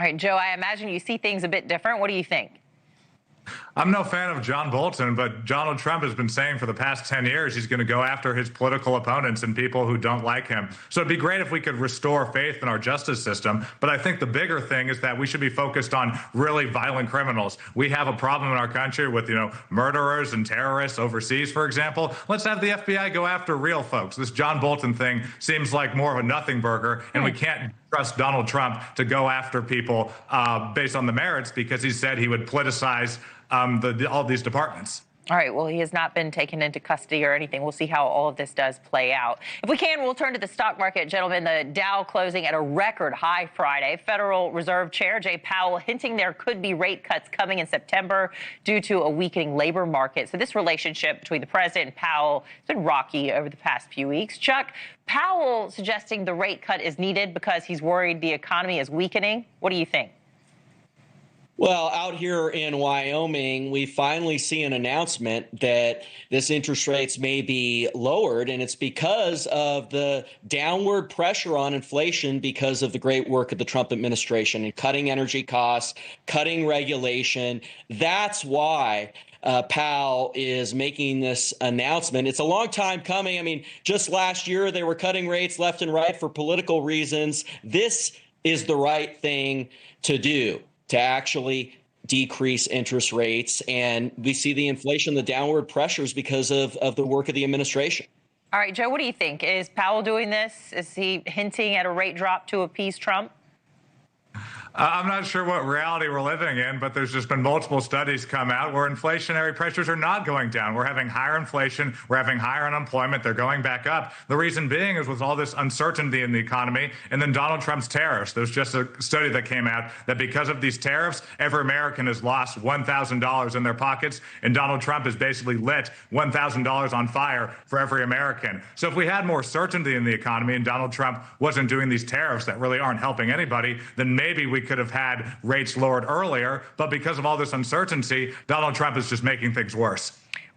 All right, Joe, I imagine you see things a bit different. What do you think? I'm no fan of John Bolton, but Donald Trump has been saying for the past 10 years he's going to go after his political opponents and people who don't like him. So it'd be great if we could restore faith in our justice system. But I think the bigger thing is that we should be focused on really violent criminals. We have a problem in our country with, murderers and terrorists overseas, for example. Let's have the FBI go after real folks. This John Bolton thing seems like more of a nothing burger, and we can't trust Donald Trump to go after people based on the merits because he said he would politicize all these departments. All right, well, he has not been taken into custody or anything. We'll see how all of this does play out. If we can, we'll turn to the stock market, gentlemen. The Dow closing at a record high Friday. Federal Reserve Chair Jay Powell hinting there could be rate cuts coming in September due to a weakening labor market. So this relationship between the president and Powell has been rocky over the past few weeks. Chuck, Powell suggesting the rate cut is needed because he's worried the economy is weakening. What do you think? Well, out here in Wyoming, we finally see an announcement that this interest rates may be lowered, and it's because of the downward pressure on inflation because of the great work of the Trump administration and cutting energy costs, cutting regulation. That's why Powell is making this announcement. It's a long time coming. I mean, just last year, they were cutting rates left and right for political reasons. This is the right thing to do, to actually decrease interest rates. And we see the inflation, the downward pressures because of the work of the administration. All right, Joe, what do you think? Is Powell doing this? Is he hinting at a rate drop to appease Trump? I'm not sure what reality we're living in, but there's just been multiple studies come out where inflationary pressures are not going down. We're having higher inflation. We're having higher unemployment. They're going back up. The reason being is with all this uncertainty in the economy and then Donald Trump's tariffs. There's just a study that came out that because of these tariffs, every American has lost $1,000 in their pockets, and Donald Trump has basically lit $1,000 on fire for every American. So if we had more certainty in the economy and Donald Trump wasn't doing these tariffs that really aren't helping anybody, then maybe we could have had rates lowered earlier. But because of all this uncertainty, Donald Trump is just making things worse.